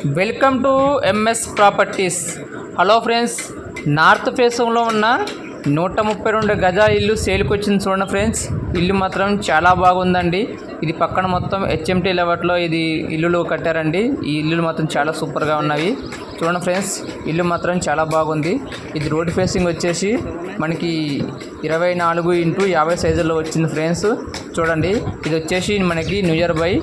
Welcome to MS properties. Hello friends, north ఫేసింగ్లో ఉన్న 132 గజాల ఇల్లు సేల్కి వచ్చింది చూడండి ఫ్రెండ్స్. ఇల్లు మాత్రం చాలా బాగుందండి. ఇది పక్కన మొత్తం హెచ్ఎంటీ లెవెట్లో ఇది ఇల్లులు కట్టారండి. ఈ ఇల్లులు మాత్రం చాలా సూపర్గా ఉన్నవి చూడండి ఫ్రెండ్స్. ఇల్లు మాత్రం చాలా బాగుంది. ఇది రోడ్ ఫేసింగ్ వచ్చేసి మనకి 24x50 సైజుల్లో వచ్చింది ఫ్రెండ్స్. చూడండి, ఇది వచ్చేసి మనకి నియర్ బై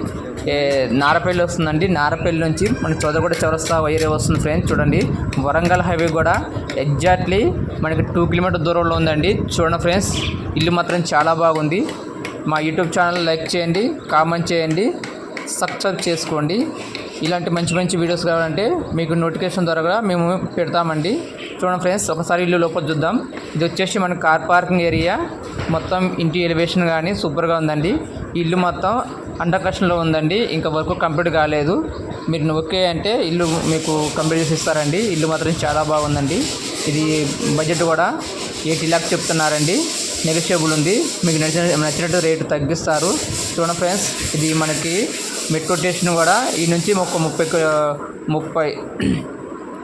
నారపల్లి వస్తుందండి. నారపల్లి నుంచి మన చోదగూడ చౌరస్తా వైరే వస్తుంది ఫ్రెండ్స్. చూడండి, వరంగల్ హైవే కూడా ఎగ్జాక్ట్లీ మనకి 2 కిలోమీటర్ దూరంలో ఉందండి. చూడండి ఫ్రెండ్స్, ఇల్లు మాత్రం చాలా బాగుంది. మా యూట్యూబ్ ఛానల్ లైక్ చేయండి, కామెంట్ చేయండి, సబ్స్క్రైబ్ చేసుకోండి. ఇలాంటి మంచి మంచి వీడియోస్ కావాలంటే మీకు నోటిఫికేషన్ ద్వారా మేము పెడతామండి. చూడండి ఫ్రెండ్స్, ఒకసారి ఇల్లు లోపల చూద్దాం. ఇది వచ్చేసి మన కార్ పార్కింగ్ ఏరియా. మొత్తం ఇంటి ఎలివేషన్ కానీ సూపర్గా ఉందండి. ఇల్లు మొత్తం అండర్ కన్స్ట్రక్షన్లో ఉందండి. ఇంకా వర్క్ కంప్లీట్ కాలేదు. మీరు ఓకే అంటే ఇల్లు మీకు కంప్లీట్ చేసి ఇస్తారండి. ఇల్లు మాత్రం చాలా బాగుందండి. ఇది బడ్జెట్ కూడా 80 lakhs చెప్తున్నారండి. నెగోషియబుల్ ఉంది. మీకు నచ్చినట్టు రేటు తగ్గిస్తారు. చూడండి ఫ్రెండ్స్, ఇది మనకి మెట్రో స్టేషన్ కూడా ఈ నుంచి ఒక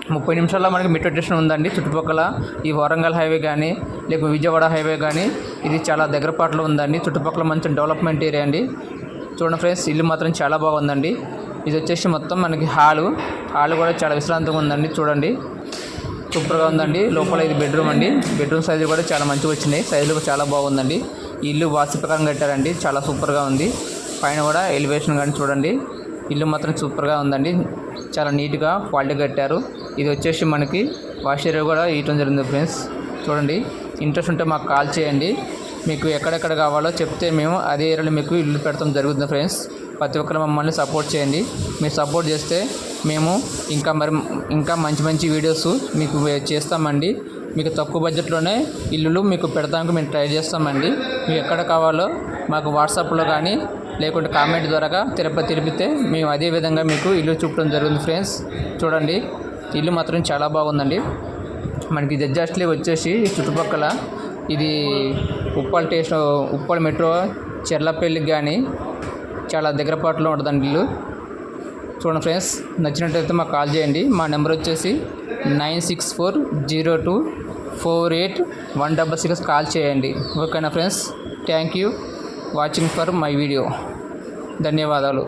30 నిమిషాల్లో మనకి మెట్రో స్టేషన్ ఉందండి. చుట్టుపక్కల ఈ వరంగల్ హైవే కానీ లేకపోతే విజయవాడ హైవే కానీ ఇది చాలా దగ్గర పాటలో ఉందండి. చుట్టుపక్కల మంచి డెవలప్మెంట్ ఏరియా అండి. చూడండి ఫ్రెండ్స్, ఇల్లు మాత్రం చాలా బాగుందండి. ఇది వచ్చేసి మొత్తం మనకి హాలు కూడా చాలా విశ్రాంతంగా ఉందండి. చూడండి, సూపర్గా ఉందండి. లోపల ఇది బెడ్రూమ్ అండి. బెడ్రూమ్ సైజు కూడా చాలా మంచిగా వచ్చినాయి. సైజులు చాలా బాగుందండి. ఈ ఇల్లు వాస్తు ప్రకారం కట్టారండి. చాలా సూపర్గా ఉంది. పైన కూడా ఎలివేషన్ కానీ చూడండి. ఇల్లు మాత్రం సూపర్గా ఉందండి. చాలా నీట్గా క్వాలిటీ కట్టారు. ఇది వచ్చేసి మనకి వాష్ ఏరియా కూడా ఇవ్వడం జరిగింది ఫ్రెండ్స్. చూడండి, ఇంట్రెస్ట్ ఉంటే మాకు కాల్ చేయండి. మీకు ఎక్కడెక్కడ కావాలో చెప్తే మేము అదే ఏరియాలో మీకు ఇల్లు పెడతాం జరుగుతుంది ఫ్రెండ్స్. ప్రతి ఒక్కరు మమ్మల్ని సపోర్ట్ చేయండి. మీరు సపోర్ట్ చేస్తే మేము ఇంకా మంచి మంచి వీడియోస్ మీకు చేస్తామండి. మీకు తక్కువ బడ్జెట్లోనే ఇల్లులు మీకు పెడతానికి మేము ట్రై చేస్తామండి. మీకు ఎక్కడ కావాలో మాకు వాట్సాప్లో కానీ లేకుంటే కామెంట్ ద్వారా తెలిపితే మేము అదే విధంగా మీకు ఇల్లు చూపడం జరుగుతుంది ఫ్రెండ్స్. చూడండి, ఇల్లు మాత్రం చాలా బాగుందండి. మనకి జడ్జాస్ట్లీ వచ్చేసి చుట్టుపక్కల ఇది ఉప్పల్ మెట్రో చెర్లపల్లికి కానీ చాలా దగ్గర పాటులో ఉంటుందండి ఇల్లు. చూడండి ఫ్రెండ్స్, నచ్చినట్టయితే మాకు కాల్ చేయండి. మా నెంబర్ వచ్చేసి 9640248166 కాల్ చేయండి. ఓకేనా friends? Thank you watching for my video. ధన్యవాదాలు.